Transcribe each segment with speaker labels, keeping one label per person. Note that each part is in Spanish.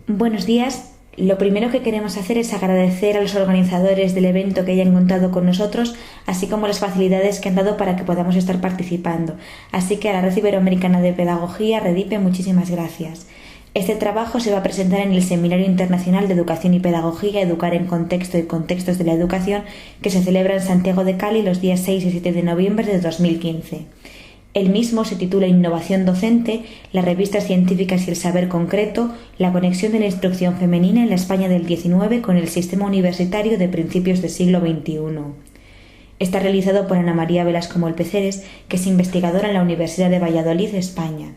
Speaker 1: Buenos días. Lo primero que queremos hacer es agradecer a los organizadores del evento que hayan contado con nosotros, así como las facilidades que han dado para que podamos estar participando. Así que a la Red Iberoamericana de Pedagogía, REDIPE, muchísimas gracias. Este trabajo se va a presentar en el Seminario Internacional de Educación y Pedagogía, Educar en Contexto y Contextos de la Educación, que se celebra en Santiago de Cali los días 6 y 7 de noviembre de 2015. El mismo se titula Innovación docente, las revistas científicas y el saber concreto, la conexión de la instrucción femenina en la España del XIX con el sistema universitario de principios del siglo XXI. Está realizado por Ana María Velasco Molpeceres, que es investigadora en la Universidad de Valladolid, España,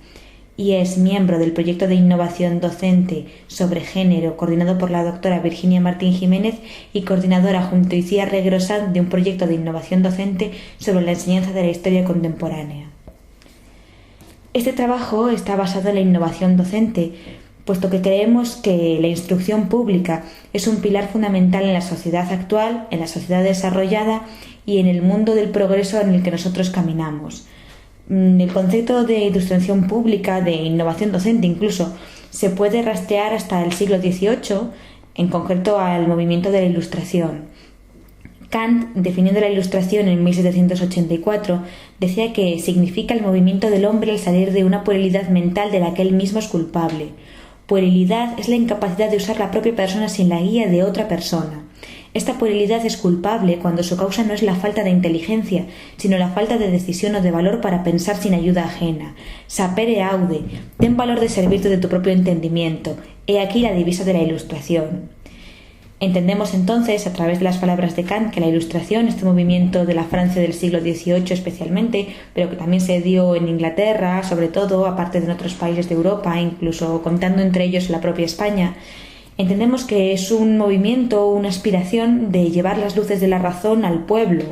Speaker 1: y es miembro del proyecto de innovación docente sobre género, coordinado por la doctora Virginia Martín Jiménez y coordinadora junto a Icía Regrosán de un proyecto de innovación docente sobre la enseñanza de la historia contemporánea. Este trabajo está basado en la innovación docente, puesto que creemos que la instrucción pública es un pilar fundamental en la sociedad actual, en la sociedad desarrollada y en el mundo del progreso en el que nosotros caminamos. El concepto de instrucción pública, de innovación docente incluso, se puede rastrear hasta el siglo XVIII, en concreto al movimiento de la Ilustración. Kant, definiendo la Ilustración en 1784, decía que significa el movimiento del hombre al salir de una puerilidad mental de la que él mismo es culpable. Puerilidad es la incapacidad de usar la propia persona sin la guía de otra persona. Esta puerilidad es culpable cuando su causa no es la falta de inteligencia, sino la falta de decisión o de valor para pensar sin ayuda ajena. Sapere aude, ten valor de servirte de tu propio entendimiento. He aquí la divisa de la Ilustración. Entendemos entonces, a través de las palabras de Kant, que la Ilustración, este movimiento de la Francia del siglo XVIII especialmente, pero que también se dio en Inglaterra, sobre todo, aparte de en otros países de Europa, incluso contando entre ellos la propia España, entendemos que es un movimiento, una aspiración de llevar las luces de la razón al pueblo.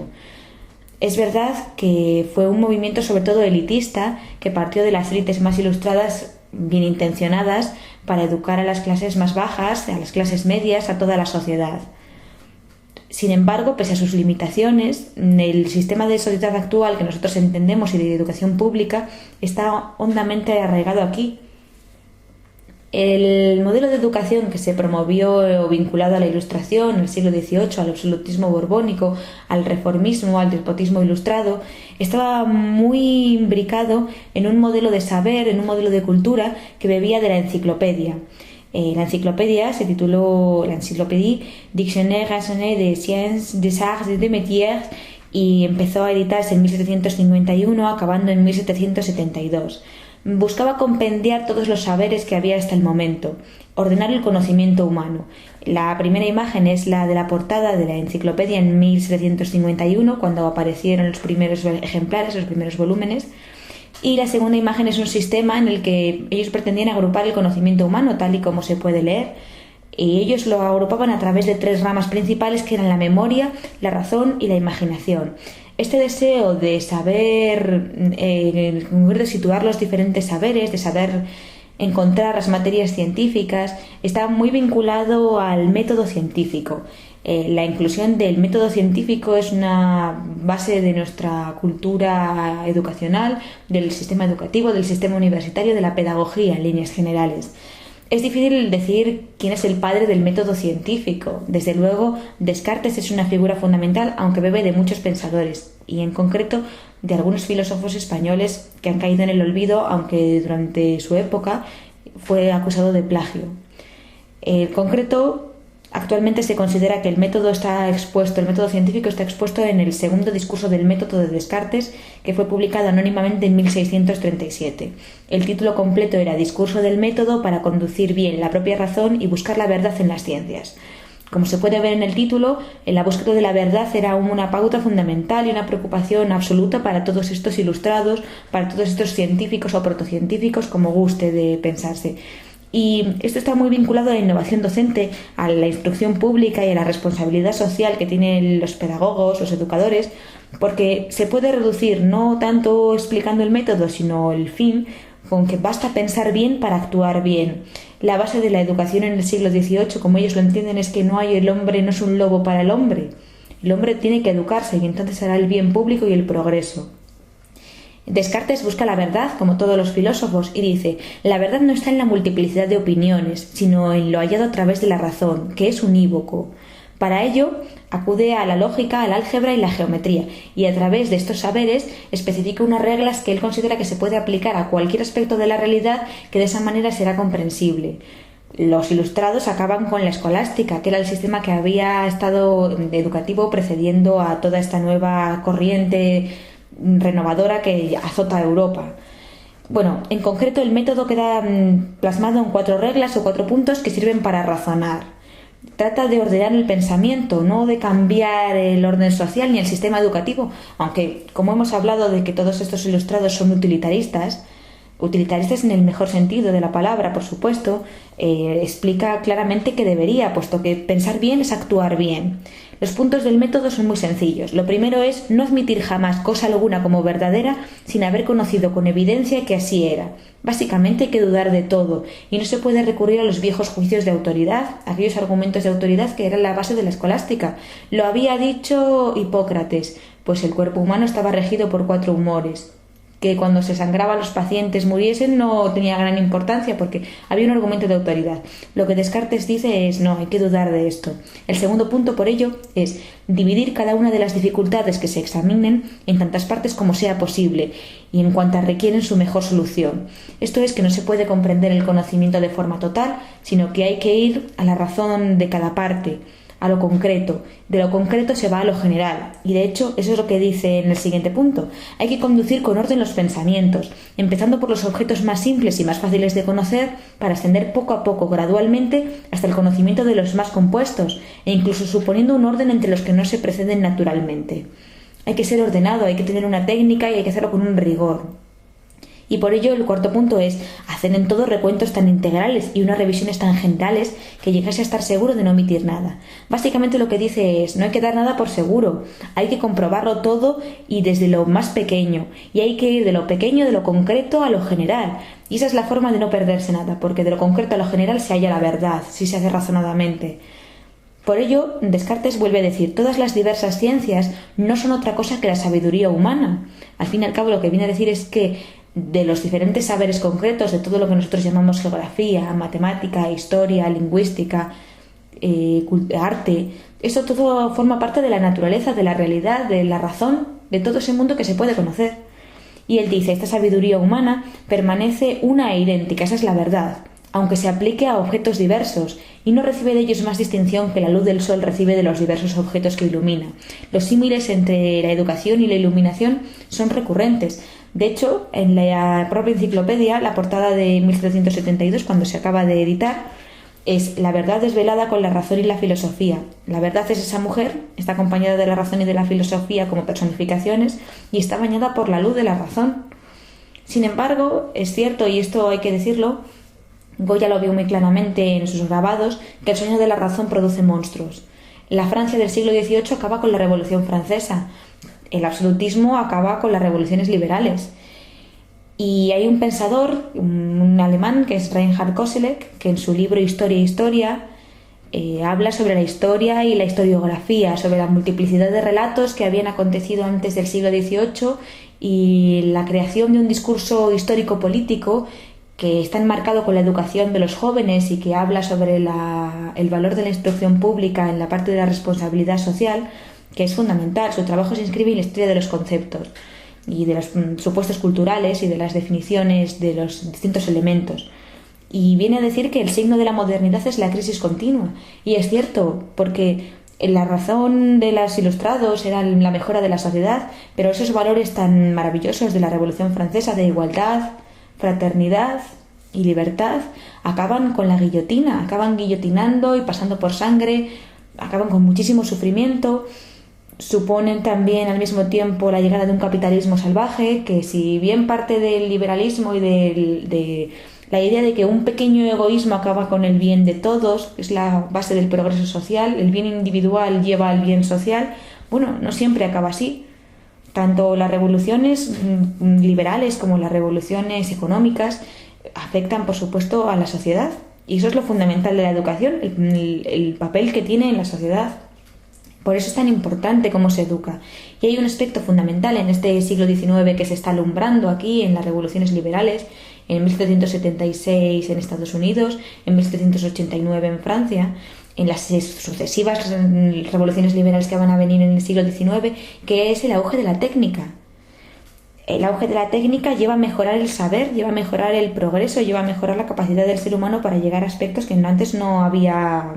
Speaker 1: Es verdad que fue un movimiento sobre todo elitista, que partió de las élites más ilustradas, bien intencionadas, para educar a las clases más bajas, a las clases medias, a toda la sociedad. Sin embargo, pese a sus limitaciones, el sistema de sociedad actual que nosotros entendemos y de educación pública está hondamente arraigado aquí. El modelo de educación que se promovió vinculado a la Ilustración en el siglo XVIII, al absolutismo borbónico, al reformismo, al despotismo ilustrado, estaba muy imbricado en un modelo de saber, en un modelo de cultura que bebía de la enciclopedia. La enciclopedia se tituló la Encyclopédie Dictionnaire raisonné des sciences, des arts et des métiers y empezó a editarse en 1751, acabando en 1772. Buscaba compendiar todos los saberes que había hasta el momento, ordenar el conocimiento humano. La primera imagen es la de la portada de la enciclopedia en 1751, cuando aparecieron los primeros ejemplares, los primeros volúmenes, y la segunda imagen es un sistema en el que ellos pretendían agrupar el conocimiento humano tal y como se puede leer, y ellos lo agrupaban a través de tres ramas principales que eran la memoria, la razón y la imaginación. Este deseo de saber, en concreto, situar los diferentes saberes, de saber encontrar las materias científicas, está muy vinculado al método científico. La inclusión del método científico es una base de nuestra cultura educacional, del sistema educativo, del sistema universitario, de la pedagogía en líneas generales. Es difícil decir quién es el padre del método científico. Desde luego, Descartes es una figura fundamental, aunque bebe de muchos pensadores, y en concreto de algunos filósofos españoles que han caído en el olvido, aunque durante su época fue acusado de plagio. En concreto, actualmente se considera que el método científico está expuesto en el segundo discurso del método de Descartes, que fue publicado anónimamente en 1637. El título completo era Discurso del método para conducir bien la propia razón y buscar la verdad en las ciencias. Como se puede ver en el título, la búsqueda de la verdad era una pauta fundamental y una preocupación absoluta para todos estos ilustrados, para todos estos científicos o protocientíficos, como guste de pensarse. Y esto está muy vinculado a la innovación docente, a la instrucción pública y a la responsabilidad social que tienen los pedagogos, los educadores, porque se puede reducir no tanto explicando el método, sino el fin, con que basta pensar bien para actuar bien. La base de la educación en el siglo XVIII, como ellos lo entienden, es que el hombre no es un lobo para el hombre. El hombre tiene que educarse y entonces hará el bien público y el progreso. Descartes busca la verdad, como todos los filósofos, y dice: la verdad no está en la multiplicidad de opiniones, sino en lo hallado a través de la razón, que es unívoco. Para ello, acude a la lógica, al álgebra y la geometría, y a través de estos saberes especifica unas reglas que él considera que se puede aplicar a cualquier aspecto de la realidad, que de esa manera será comprensible. Los ilustrados acaban con la escolástica, que era el sistema que había estado educativo precediendo a toda esta nueva corriente renovadora que azota a Europa. Bueno, en concreto el método queda plasmado en 4 reglas o 4 puntos que sirven para razonar. Trata de ordenar el pensamiento, no de cambiar el orden social ni el sistema educativo, aunque, como hemos hablado de que todos estos ilustrados son utilitaristas en el mejor sentido de la palabra, por supuesto, explica claramente que debería, puesto que pensar bien es actuar bien. Los puntos del método son muy sencillos. Lo primero es no admitir jamás cosa alguna como verdadera sin haber conocido con evidencia que así era. Básicamente hay que dudar de todo y no se puede recurrir a los viejos juicios de autoridad, aquellos argumentos de autoridad que eran la base de la escolástica. Lo había dicho Hipócrates, pues el cuerpo humano estaba regido por 4 humores, que cuando se sangraba a los pacientes muriesen no tenía gran importancia porque había un argumento de autoridad. Lo que Descartes dice es: no, hay que dudar de esto. El segundo punto, por ello, es dividir cada una de las dificultades que se examinen en tantas partes como sea posible y en cuantas requieren su mejor solución. Esto es que no se puede comprender el conocimiento de forma total, sino que hay que ir a la razón de cada parte, a lo concreto. De lo concreto se va a lo general, y de hecho eso es lo que dice en el siguiente punto. Hay que conducir con orden los pensamientos, empezando por los objetos más simples y más fáciles de conocer, para ascender poco a poco, gradualmente, hasta el conocimiento de los más compuestos, e incluso suponiendo un orden entre los que no se preceden naturalmente. Hay que ser ordenado, hay que tener una técnica y hay que hacerlo con un rigor. Y por ello el cuarto punto es hacer en todo recuentos tan integrales y unas revisiones tan generales que llegase a estar seguro de no omitir nada. Básicamente lo que dice es: no hay que dar nada por seguro, hay que comprobarlo todo y desde lo más pequeño, y hay que ir de lo pequeño, de lo concreto a lo general. Y esa es la forma de no perderse nada, porque de lo concreto a lo general se halla la verdad, si se hace razonadamente. Por ello, Descartes vuelve a decir: todas las diversas ciencias no son otra cosa que la sabiduría humana. Al fin y al cabo lo que viene a decir es que de los diferentes saberes concretos, de todo lo que nosotros llamamos geografía, matemática, historia, lingüística, arte, eso todo forma parte de la naturaleza, de la realidad, de la razón, de todo ese mundo que se puede conocer. Y él dice: esta sabiduría humana permanece una e idéntica, esa es la verdad, aunque se aplique a objetos diversos, y no recibe de ellos más distinción que la luz del sol recibe de los diversos objetos que ilumina. Los símiles entre la educación y la iluminación son recurrentes. De hecho, en la propia enciclopedia, la portada de 1772, cuando se acaba de editar, es: la verdad desvelada con la razón y la filosofía. La verdad es esa mujer, está acompañada de la razón y de la filosofía como personificaciones, y está bañada por la luz de la razón. Sin embargo, es cierto, y esto hay que decirlo, Goya lo vio muy claramente en sus grabados, que el sueño de la razón produce monstruos. La Francia del siglo XVIII acaba con la Revolución Francesa. El absolutismo acaba con las revoluciones liberales. Y hay un pensador, un alemán, que es Reinhard Koselleck, que en su libro Historia habla sobre la historia y la historiografía, sobre la multiplicidad de relatos que habían acontecido antes del siglo XVIII y la creación de un discurso histórico-político que está enmarcado con la educación de los jóvenes y que habla sobre el valor de la instrucción pública en la parte de la responsabilidad social, que es fundamental. Su trabajo se inscribe en la historia de los conceptos y de los supuestos culturales y de las definiciones de los distintos elementos. Y viene a decir que el signo de la modernidad es la crisis continua. Y es cierto, porque la razón de los ilustrados era la mejora de la sociedad, pero esos valores tan maravillosos de la Revolución Francesa de igualdad, fraternidad y libertad acaban con la guillotina, acaban guillotinando y pasando por sangre, acaban con muchísimo sufrimiento. Suponen también al mismo tiempo la llegada de un capitalismo salvaje, que si bien parte del liberalismo y de la idea de que un pequeño egoísmo acaba con el bien de todos, es la base del progreso social, el bien individual lleva al bien social, bueno, no siempre acaba así. Tanto las revoluciones liberales como las revoluciones económicas afectan, por supuesto, a la sociedad. Y eso es lo fundamental de la educación, el papel que tiene en la sociedad. Por eso es tan importante cómo se educa. Y hay un aspecto fundamental en este siglo XIX que se está alumbrando aquí en las revoluciones liberales, en 1776 en Estados Unidos, en 1789 en Francia, en las sucesivas revoluciones liberales que van a venir en el siglo XIX, que es el auge de la técnica. El auge de la técnica lleva a mejorar el saber, lleva a mejorar el progreso, lleva a mejorar la capacidad del ser humano para llegar a aspectos que antes no había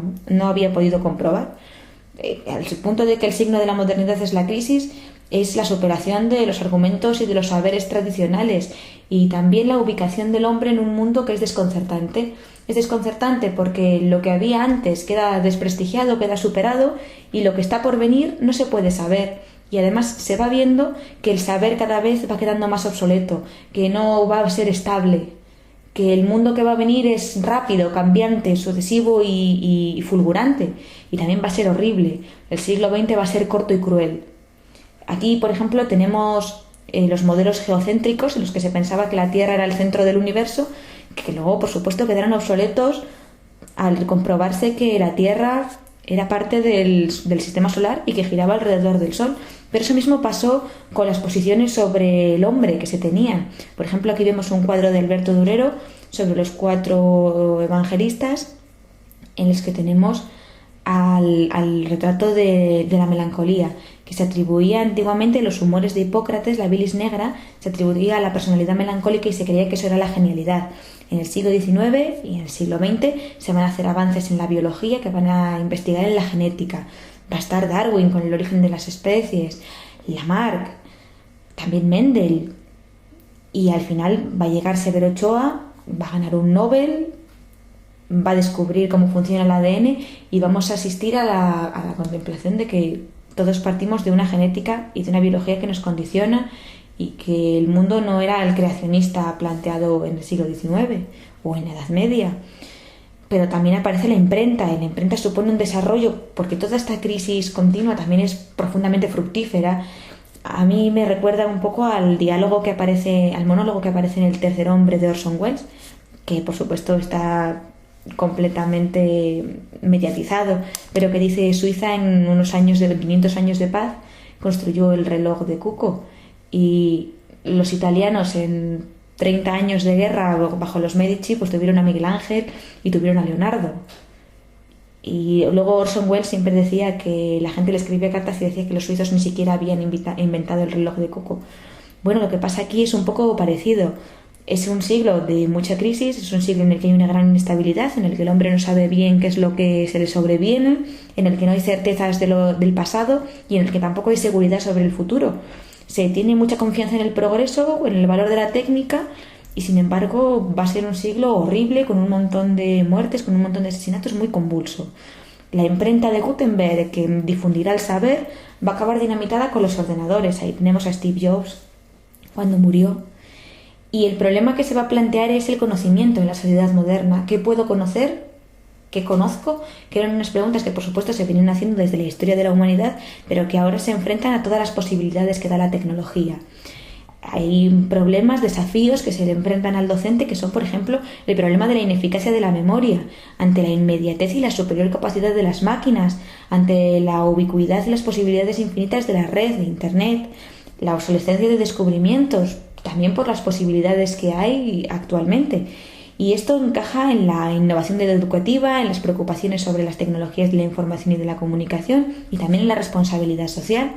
Speaker 1: podido comprobar. Al punto de que el signo de la modernidad es la crisis, es la superación de los argumentos y de los saberes tradicionales, y también la ubicación del hombre en un mundo que es desconcertante. Es desconcertante porque lo que había antes queda desprestigiado, queda superado, y lo que está por venir no se puede saber. Y además se va viendo que el saber cada vez va quedando más obsoleto, que no va a ser estable, que el mundo que va a venir es rápido, cambiante, sucesivo y fulgurante, y también va a ser horrible. El siglo XX va a ser corto y cruel. Aquí, por ejemplo, tenemos los modelos geocéntricos en los que se pensaba que la Tierra era el centro del universo, que luego, por supuesto, quedaron obsoletos al comprobarse que la Tierra era parte del sistema solar y que giraba alrededor del Sol. Pero eso mismo pasó con las posiciones sobre el hombre que se tenían. Por ejemplo, aquí vemos un cuadro de Alberto Durero sobre los 4 evangelistas, en los que tenemos al retrato de la melancolía, que se atribuía antiguamente los humores de Hipócrates, la bilis negra, se atribuía a la personalidad melancólica y se creía que eso era la genialidad. En el siglo XIX y en el siglo XX se van a hacer avances en la biología que van a investigar en la genética. Va a estar Darwin con el origen de las especies, Lamarck, también Mendel, y al final va a llegar Severo Ochoa, va a ganar un Nobel, va a descubrir cómo funciona el ADN, y vamos a asistir a la contemplación de que todos partimos de una genética y de una biología que nos condiciona, y que el mundo no era el creacionista planteado en el siglo XIX o en la Edad Media. Pero también aparece la imprenta, y la imprenta supone un desarrollo, porque toda esta crisis continua también es profundamente fructífera. A mí me recuerda un poco al monólogo que aparece en El tercer hombre de Orson Welles, que por supuesto está completamente mediatizado, pero que dice: Suiza en unos años de 500 años de paz construyó el reloj de Cuco, y los italianos en 30 años de guerra bajo los Medici pues tuvieron a Miguel Ángel y tuvieron a Leonardo. Y luego Orson Welles siempre decía que la gente le escribía cartas y decía que los suizos ni siquiera habían inventado el reloj de Cuco. Bueno, lo que pasa aquí es un poco parecido. Es un siglo de mucha crisis, es un siglo en el que hay una gran inestabilidad, en el que el hombre no sabe bien qué es lo que se le sobreviene, en el que no hay certezas del pasado y en el que tampoco hay seguridad sobre el futuro. Se tiene mucha confianza en el progreso, en el valor de la técnica, y sin embargo va a ser un siglo horrible, con un montón de muertes, con un montón de asesinatos, muy convulso. La imprenta de Gutenberg, que difundirá el saber, va a acabar dinamitada con los ordenadores. Ahí tenemos a Steve Jobs cuando murió. Y el problema que se va a plantear es el conocimiento en la sociedad moderna. ¿Qué puedo conocer? ¿Qué conozco? Que eran unas preguntas que por supuesto se vienen haciendo desde la historia de la humanidad, pero que ahora se enfrentan a todas las posibilidades que da la tecnología. Hay problemas, desafíos que se le enfrentan al docente, que son, por ejemplo, el problema de la ineficacia de la memoria, ante la inmediatez y la superior capacidad de las máquinas, ante la ubicuidad y las posibilidades infinitas de la red, de Internet, la obsolescencia de descubrimientos, también por las posibilidades que hay actualmente. Y esto encaja en la innovación educativa, en las preocupaciones sobre las tecnologías de la información y de la comunicación, y también en la responsabilidad social.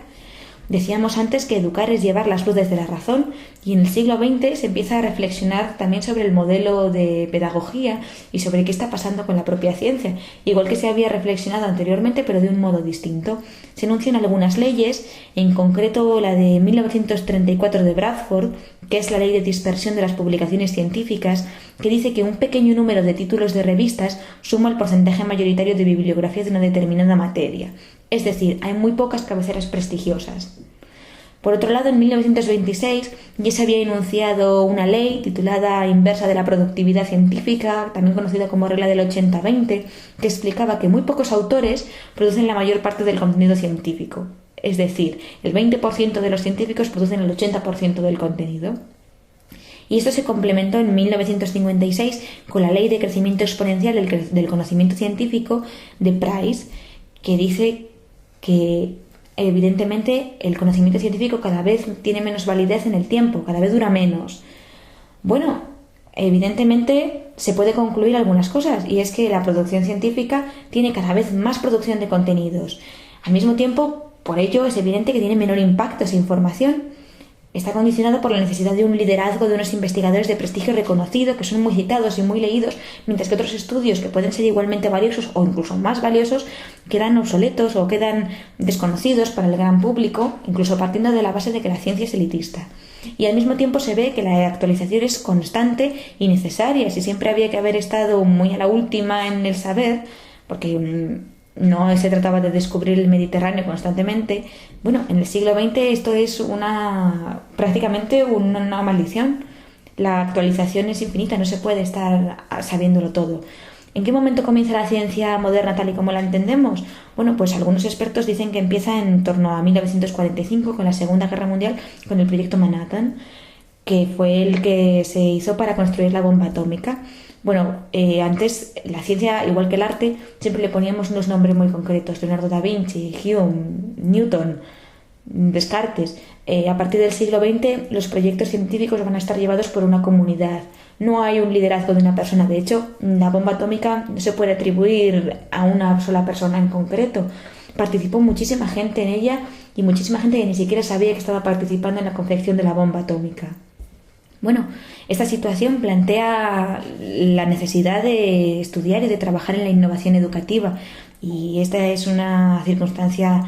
Speaker 1: Decíamos antes que educar es llevar las luces de la razón, y en el siglo XX se empieza a reflexionar también sobre el modelo de pedagogía y sobre qué está pasando con la propia ciencia, igual que se había reflexionado anteriormente, pero de un modo distinto. Se enuncian algunas leyes, en concreto la de 1934 de Bradford, que es la ley de dispersión de las publicaciones científicas, que dice que un pequeño número de títulos de revistas suma el porcentaje mayoritario de bibliografía de una determinada materia. Es decir, hay muy pocas cabeceras prestigiosas. Por otro lado, en 1926 ya se había enunciado una ley titulada Inversa de la productividad científica, también conocida como regla del 80-20, que explicaba que muy pocos autores producen la mayor parte del contenido científico. Es decir, el 20% de los científicos producen el 80% del contenido. Y esto se complementó en 1956 con la ley de crecimiento exponencial del conocimiento científico de Price, que dice que evidentemente el conocimiento científico cada vez tiene menos validez en el tiempo, cada vez dura menos. Bueno, evidentemente se puede concluir algunas cosas, y es que la producción científica tiene cada vez más producción de contenidos. Al mismo tiempo, por ello es evidente que tiene menor impacto esa información. Está condicionado por la necesidad de un liderazgo de unos investigadores de prestigio reconocido, que son muy citados y muy leídos, mientras que otros estudios que pueden ser igualmente valiosos o incluso más valiosos quedan obsoletos o quedan desconocidos para el gran público, incluso partiendo de la base de que la ciencia es elitista. Y al mismo tiempo se ve que la actualización es constante y necesaria. Si siempre había que haber estado muy a la última en el saber, porque no se trataba de descubrir el Mediterráneo constantemente. Bueno, en el siglo XX esto es prácticamente una maldición. La actualización es infinita, no se puede estar sabiéndolo todo. ¿En qué momento comienza la ciencia moderna tal y como la entendemos? Bueno, pues algunos expertos dicen que empieza en torno a 1945 con la Segunda Guerra Mundial, con el proyecto Manhattan, que fue el que se hizo para construir la bomba atómica. Bueno, antes la ciencia, igual que el arte, siempre le poníamos unos nombres muy concretos: Leonardo da Vinci, Hume, Newton, Descartes. A partir del siglo XX los proyectos científicos van a estar llevados por una comunidad. No hay un liderazgo de una persona. De hecho, la bomba atómica no se puede atribuir a una sola persona en concreto. Participó muchísima gente en ella, y muchísima gente que ni siquiera sabía que estaba participando en la confección de la bomba atómica. Bueno, esta situación plantea la necesidad de estudiar y de trabajar en la innovación educativa, y esta es una circunstancia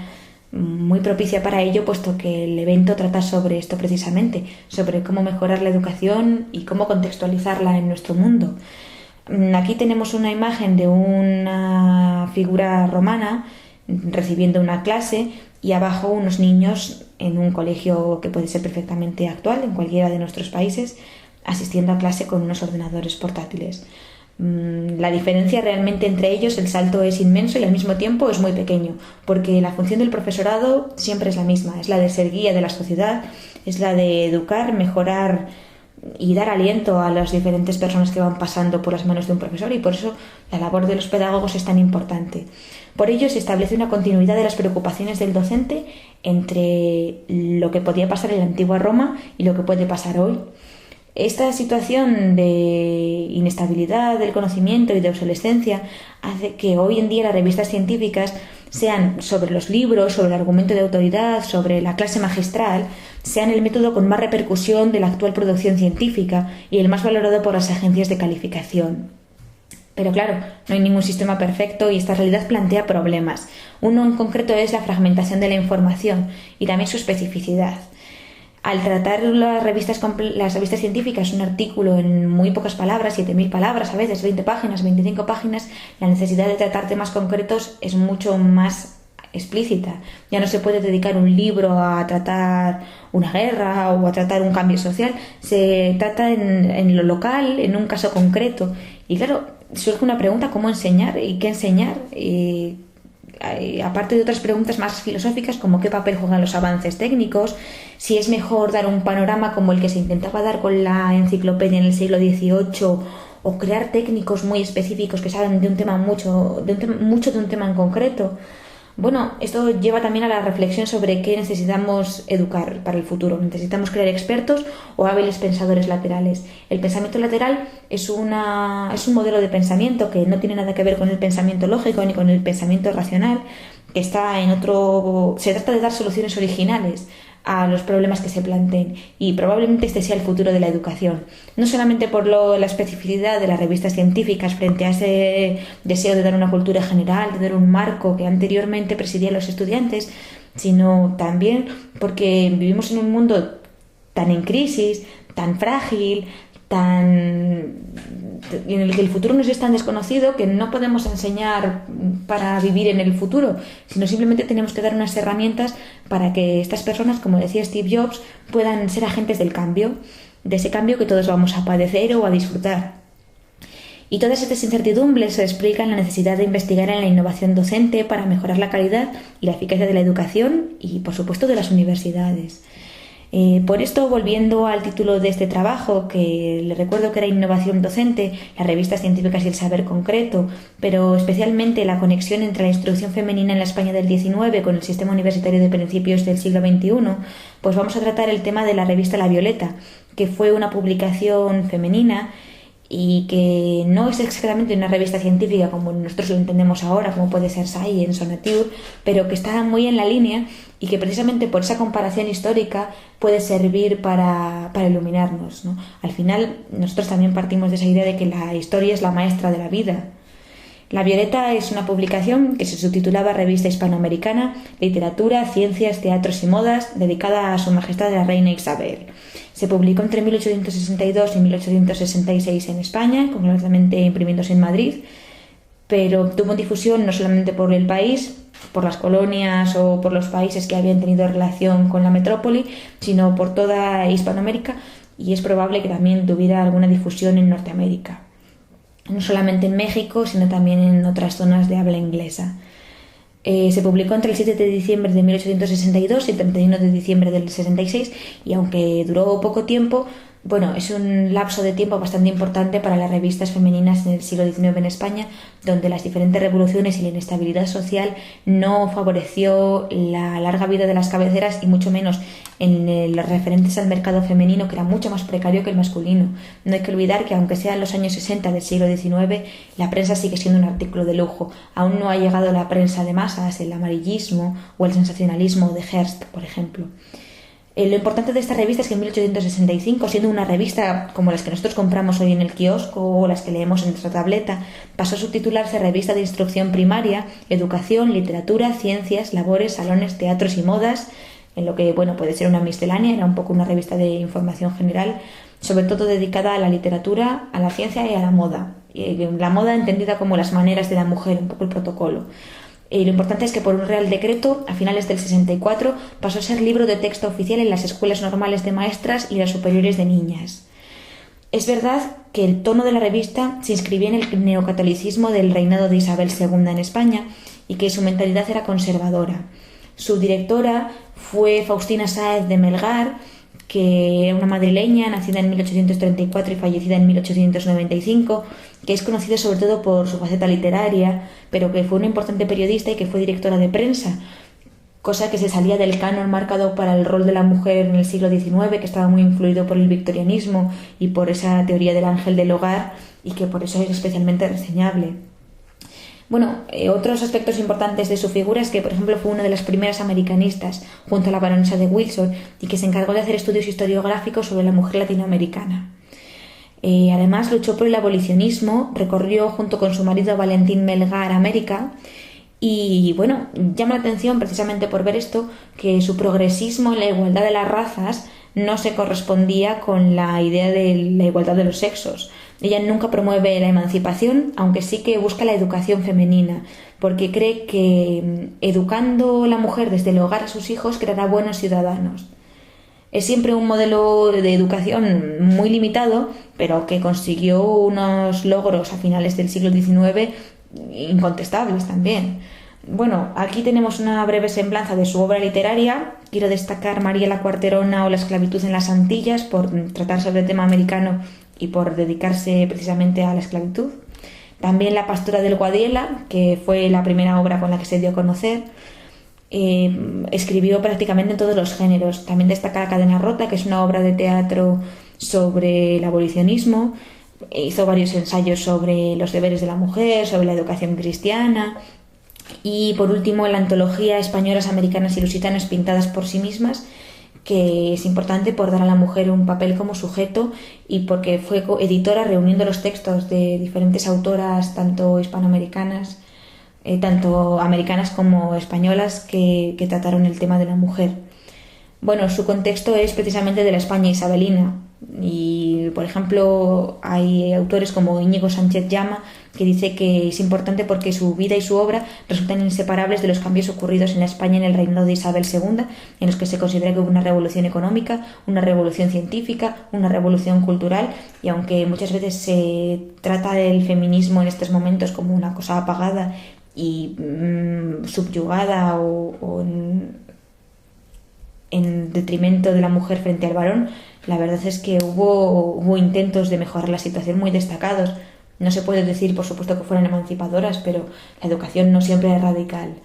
Speaker 1: muy propicia para ello, puesto que el evento trata sobre esto precisamente, sobre cómo mejorar la educación y cómo contextualizarla en nuestro mundo. Aquí tenemos una imagen de una figura romana recibiendo una clase, y abajo unos niños en un colegio que puede ser perfectamente actual en cualquiera de nuestros países, asistiendo a clase con unos ordenadores portátiles. La diferencia realmente entre ellos, el salto es inmenso y al mismo tiempo es muy pequeño, porque la función del profesorado siempre es la misma, es la de ser guía de la sociedad, es la de educar, mejorar y dar aliento a las diferentes personas que van pasando por las manos de un profesor, y por eso la labor de los pedagogos es tan importante. Por ello se establece una continuidad de las preocupaciones del docente entre lo que podía pasar en la antigua Roma y lo que puede pasar hoy. Esta situación de inestabilidad del conocimiento y de obsolescencia hace que hoy en día las revistas científicas sean sobre los libros, sobre el argumento de autoridad, sobre la clase magistral, sean el método con más repercusión de la actual producción científica y el más valorado por las agencias de calificación. Pero claro, no hay ningún sistema perfecto y esta realidad plantea problemas. Uno en concreto es la fragmentación de la información y también su especificidad. Al tratar las revistas científicas un artículo en muy pocas palabras, 7.000 palabras, a veces 20 páginas, 25 páginas, la necesidad de tratar temas concretos es mucho más explícita. Ya no se puede dedicar un libro a tratar una guerra o a tratar un cambio social, se trata en lo local, en un caso concreto. Y claro, surge una pregunta: ¿cómo enseñar y qué enseñar? Aparte de otras preguntas más filosóficas, como qué papel juegan los avances técnicos, si es mejor dar un panorama como el que se intentaba dar con la enciclopedia en el siglo XVIII, o crear técnicos muy específicos que saben de un tema mucho de un tema en concreto. Bueno, esto lleva también a la reflexión sobre qué necesitamos educar para el futuro. ¿Necesitamos crear expertos o hábiles pensadores laterales? El pensamiento lateral es un modelo de pensamiento que no tiene nada que ver con el pensamiento lógico ni con el pensamiento racional, que está en otro. Se trata de dar soluciones originales a los problemas que se planteen, y probablemente este sea el futuro de la educación, no solamente por la especificidad de las revistas científicas frente a ese deseo de dar una cultura general, de dar un marco que anteriormente presidía a los estudiantes, sino también porque vivimos en un mundo tan en crisis, tan frágil, en el que el futuro nos es tan desconocido que no podemos enseñar para vivir en el futuro, sino simplemente tenemos que dar unas herramientas para que estas personas, como decía Steve Jobs, puedan ser agentes del cambio, de ese cambio que todos vamos a padecer o a disfrutar. Y todas estas incertidumbres se explican la necesidad de investigar en la innovación docente para mejorar la calidad y la eficacia de la educación y, por supuesto, de las universidades. Por esto, volviendo al título de este trabajo, que le recuerdo que era Innovación docente, las revistas científicas y el saber concreto, pero especialmente la conexión entre la instrucción femenina en la España del XIX con el sistema universitario de principios del siglo XXI, pues vamos a tratar el tema de la revista La Violeta, que fue una publicación femenina y que no es exactamente una revista científica como nosotros lo entendemos ahora, como puede ser Science o Nature, pero que está muy en la línea y que precisamente por esa comparación histórica puede servir para iluminarnos, ¿no? Al final, nosotros también partimos de esa idea de que la historia es la maestra de la vida. La Violeta es una publicación que se subtitulaba Revista Hispanoamericana, Literatura, Ciencias, Teatros y Modas, dedicada a Su Majestad la Reina Isabel. Se publicó entre 1862 y 1866 en España, concretamente imprimiéndose en Madrid, pero tuvo difusión no solamente por el país, por las colonias o por los países que habían tenido relación con la metrópoli, sino por toda Hispanoamérica, y es probable que también tuviera alguna difusión en Norteamérica. No solamente en México, sino también en otras zonas de habla inglesa. Se publicó entre el 7 de diciembre de 1862 y el 31 de diciembre del 66, y aunque duró poco tiempo, bueno, es un lapso de tiempo bastante importante para las revistas femeninas en el siglo XIX en España, donde las diferentes revoluciones y la inestabilidad social no favoreció la larga vida de las cabeceras y mucho menos en los referentes al mercado femenino, que era mucho más precario que el masculino. No hay que olvidar que aunque sean los años 60 del siglo XIX, la prensa sigue siendo un artículo de lujo. Aún no ha llegado la prensa de masas, el amarillismo o el sensacionalismo de Hearst, por ejemplo. Lo importante de esta revista es que en 1865, siendo una revista como las que nosotros compramos hoy en el kiosco o las que leemos en nuestra tableta, pasó a subtitularse Revista de Instrucción Primaria, Educación, Literatura, Ciencias, Labores, Salones, Teatros y Modas, en lo que, bueno, puede ser una miscelánea, era un poco una revista de información general, sobre todo dedicada a la literatura, a la ciencia y a la moda. La moda entendida como las maneras de la mujer, un poco el protocolo. Lo importante es que por un Real Decreto, a finales del 64, pasó a ser libro de texto oficial en las escuelas normales de maestras y las superiores de niñas. Es verdad que el tono de la revista se inscribía en el neocatolicismo del reinado de Isabel II en España y que su mentalidad era conservadora. Su directora fue Faustina Sáez de Melgar, que era una madrileña nacida en 1834 y fallecida en 1895, que es conocida sobre todo por su faceta literaria, pero que fue una importante periodista y que fue directora de prensa, cosa que se salía del canon marcado para el rol de la mujer en el siglo XIX, que estaba muy influido por el victorianismo y por esa teoría del ángel del hogar, y que por eso es especialmente reseñable. Bueno, otros aspectos importantes de su figura es que, por ejemplo, fue una de las primeras americanistas junto a la baronesa de Windsor y que se encargó de hacer estudios historiográficos sobre la mujer latinoamericana. Además, luchó por el abolicionismo, recorrió junto con su marido Valentín Melgar América y, bueno, llama la atención precisamente por ver esto que su progresismo en la igualdad de las razas no se correspondía con la idea de la igualdad de los sexos. Ella nunca promueve la emancipación, aunque sí que busca la educación femenina, porque cree que educando a la mujer desde el hogar a sus hijos creará buenos ciudadanos. Es siempre un modelo de educación muy limitado, pero que consiguió unos logros a finales del siglo XIX incontestables también. Bueno, aquí tenemos una breve semblanza de su obra literaria. Quiero destacar María la Cuarterona o La esclavitud en las Antillas por tratar sobre el tema americano y por dedicarse precisamente a la esclavitud. También La pastora del Guadiela, que fue la primera obra con la que se dio a conocer. Escribió prácticamente en todos los géneros. También destaca La cadena rota, que es una obra de teatro sobre el abolicionismo. Hizo varios ensayos sobre los deberes de la mujer, sobre la educación cristiana. Y por último, la antología Españolas, Americanas y Lusitanas pintadas por sí mismas, que es importante por dar a la mujer un papel como sujeto y porque fue editora reuniendo los textos de diferentes autoras, tanto hispanoamericanas, tanto americanas como españolas, que trataron el tema de la mujer. Bueno, su contexto es precisamente de la España isabelina y, por ejemplo, hay autores como Íñigo Sánchez Llama que dice que es importante porque su vida y su obra resultan inseparables de los cambios ocurridos en la España en el reinado de Isabel II, en los que se considera que hubo una revolución económica, una revolución científica, una revolución cultural, y aunque muchas veces se trata del feminismo en estos momentos como una cosa apagada y subyugada o en detrimento de la mujer frente al varón, la verdad es que hubo intentos de mejorar la situación muy destacados. No se puede decir, por supuesto, que fueran emancipadoras, pero la educación no siempre es radical.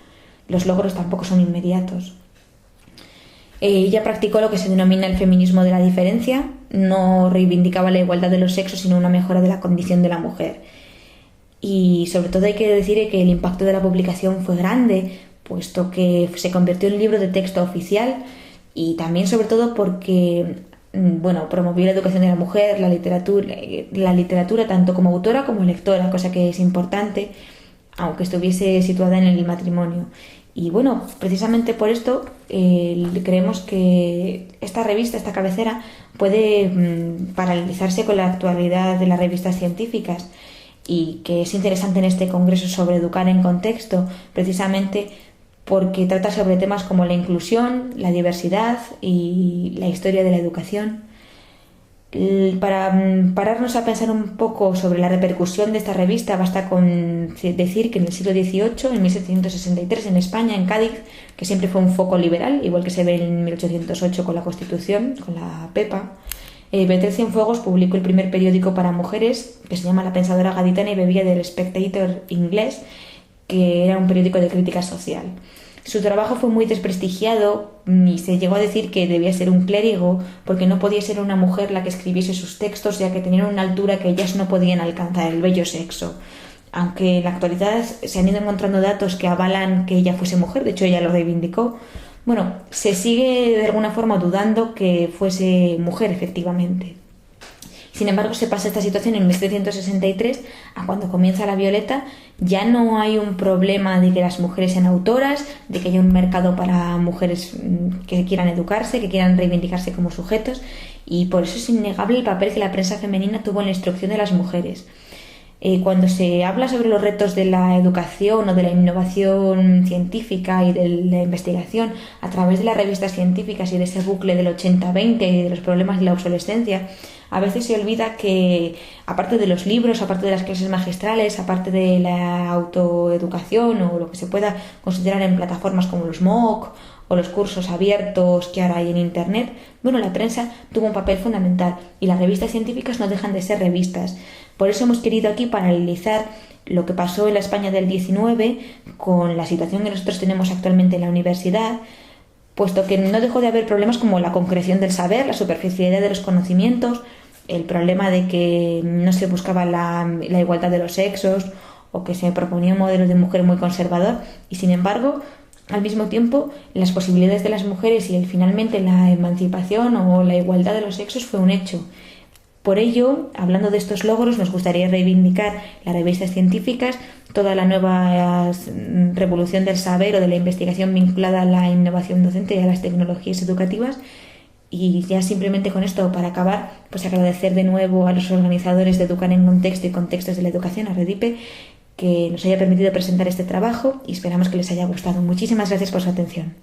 Speaker 1: Los logros tampoco son inmediatos. Ella practicó lo que se denomina el feminismo de la diferencia, no reivindicaba la igualdad de los sexos, sino una mejora de la condición de la mujer. Y sobre todo hay que decir que el impacto de la publicación fue grande, puesto que se convirtió en libro de texto oficial, y también sobre todo porque promovió la educación de la mujer, la literatura tanto como autora como lectora, cosa que es importante, aunque estuviese situada en el matrimonio. Y bueno, precisamente por esto creemos que esta revista, esta cabecera, puede paralelizarse con la actualidad de las revistas científicas, y que es interesante en este congreso sobre educar en contexto, precisamente porque trata sobre temas como la inclusión, la diversidad y la historia de la educación. Para pararnos a pensar un poco sobre la repercusión de esta revista, basta con decir que en el siglo XVIII, en 1763, en España, en Cádiz, que siempre fue un foco liberal, igual que se ve en 1808 con la Constitución, con la PEPA, Beatriz Cienfuegos publicó el primer periódico para mujeres, que se llama La Pensadora Gaditana, y bebía del Spectator inglés, que era un periódico de crítica social. Su trabajo fue muy desprestigiado y se llegó a decir que debía ser un clérigo, porque no podía ser una mujer la que escribiese sus textos, ya que tenían una altura que ellas no podían alcanzar, el bello sexo. Aunque en la actualidad se han ido encontrando datos que avalan que ella fuese mujer, de hecho ella lo reivindicó, se sigue de alguna forma dudando que fuese mujer efectivamente. Sin embargo, se pasa esta situación en 1763 a cuando comienza la Violeta. Ya no hay un problema de que las mujeres sean autoras, de que haya un mercado para mujeres que quieran educarse, que quieran reivindicarse como sujetos, y por eso es innegable el papel que la prensa femenina tuvo en la instrucción de las mujeres. Cuando se habla sobre los retos de la educación o de la innovación científica y de la investigación a través de las revistas científicas y de ese bucle del 80-20 y de los problemas de la obsolescencia, a veces se olvida que, aparte de los libros, aparte de las clases magistrales, aparte de la autoeducación o lo que se pueda considerar en plataformas como los MOOC o los cursos abiertos que ahora hay en Internet, la prensa tuvo un papel fundamental, y las revistas científicas no dejan de ser revistas. Por eso hemos querido aquí paralelizar lo que pasó en la España del 19 con la situación que nosotros tenemos actualmente en la universidad, puesto que no dejó de haber problemas como la concreción del saber, la superficialidad de los conocimientos, el problema de que no se buscaba la igualdad de los sexos, o que se proponía un modelo de mujer muy conservador, y sin embargo, al mismo tiempo, las posibilidades de las mujeres y finalmente la emancipación o la igualdad de los sexos fue un hecho. Por ello, hablando de estos logros, nos gustaría reivindicar las revistas científicas, toda la nueva revolución del saber o de la investigación vinculada a la innovación docente y a las tecnologías educativas. Y ya simplemente con esto, para acabar, pues agradecer de nuevo a los organizadores de Educar en Contexto y Contextos de la Educación, a Redipe, que nos haya permitido presentar este trabajo, y esperamos que les haya gustado. Muchísimas gracias por su atención.